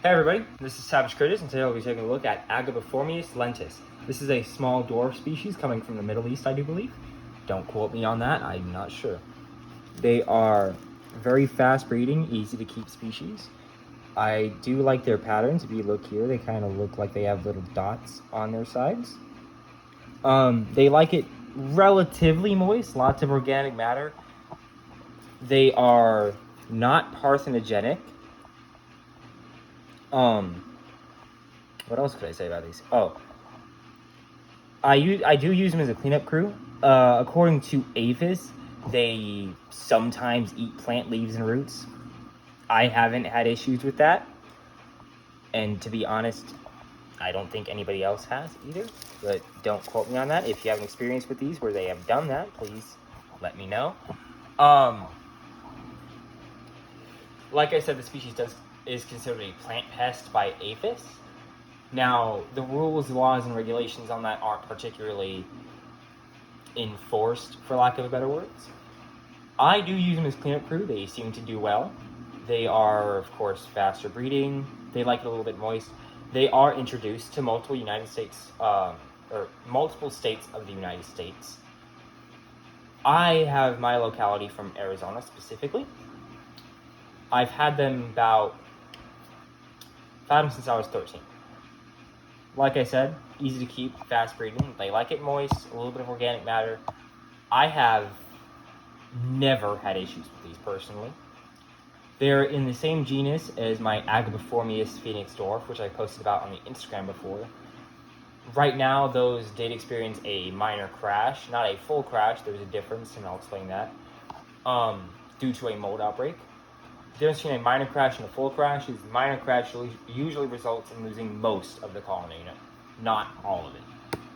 Hey everybody, this is Savage Critters, and today we'll be taking a look at Agabiformius lentus. This is a small dwarf species coming from the Middle East, I do believe. Don't quote me on that, I'm not sure. They are very fast breeding, easy to keep species. I do like their patterns. If you look here, they kind of look like they have little dots on their sides. They like it relatively moist, lots of organic matter. They are not parthenogenic. What else could I say about these? Oh, I do use them as a cleanup crew. According to Aphis, they sometimes eat plant leaves and roots. I haven't had issues with that, and to be honest, I don't think anybody else has either. But don't quote me on that. If you have an experience with these where they have done that, please let me know. Like I said, the species is considered a plant pest by Aphis. Now, the rules, laws, and regulations on that aren't particularly enforced, for lack of better words. I do use them as cleanup crew. They seem to do well. They are, of course, faster breeding. They like it a little bit moist. They are introduced to multiple multiple states of the United States. I have my locality from Arizona specifically. I've had them since I was 13. Like I said, easy to keep, fast breeding. They like it moist, a little bit of organic matter. I have never had issues with these personally. They're in the same genus as my Agabiformius phoenix dwarf, which I posted about on the Instagram before. Right now, those did experience a minor crash, not a full crash. There's a difference, and I'll explain that, due to a mold outbreak. The difference between a minor crash and a full crash is the minor crash usually results in losing most of the colony, not all of it.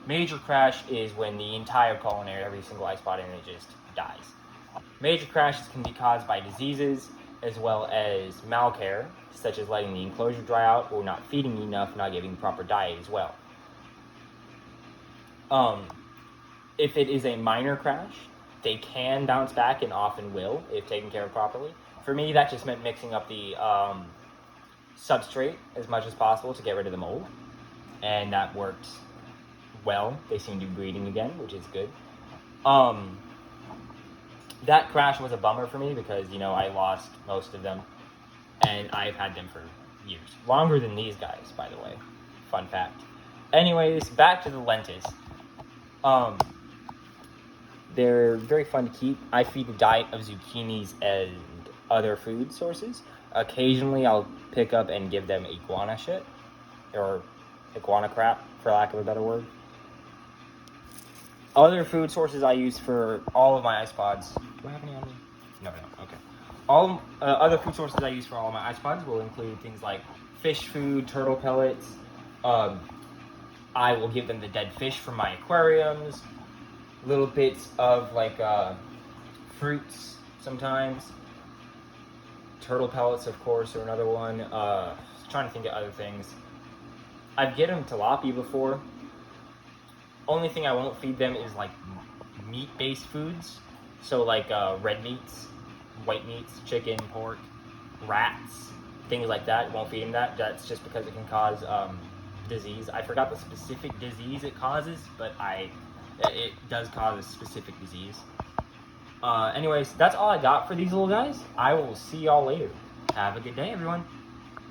Major crash is when the entire colony, every single eye spot in it, just dies. Major crashes can be caused by diseases as well as malcare, such as letting the enclosure dry out or not feeding enough, not giving proper diet as well. If it is a minor crash, they can bounce back and often will if taken care of properly. For me, that just meant mixing up the substrate as much as possible to get rid of the mold, and that worked well. They seem to be breeding again, which is good. That crash was a bummer for me because, I lost most of them, and I've had them for years. Longer than these guys, by the way. Fun fact. Anyways, back to the lentus. They're very fun to keep. I feed a diet of zucchinis and other food sources. Occasionally, I'll pick up and give them iguana shit, or iguana crap, for lack of a better word. Other food sources I use for all of my icepods. Do I have any on me? No, okay. All other food sources I use for all of my icepods will include things like fish food, turtle pellets. I will give them the dead fish from my aquariums. Little bits of fruits sometimes. Turtle pellets, of course, are another one. Trying to think of other things. I've given them tilapia before. Only thing I won't feed them is meat-based foods. So red meats, white meats, chicken, pork, rats, things like that. Won't feed them that. That's just because it can cause disease. I forgot the specific disease it causes, but it does cause a specific disease. Anyways, that's all I got for these little guys. I will see y'all later. Have a good day, everyone.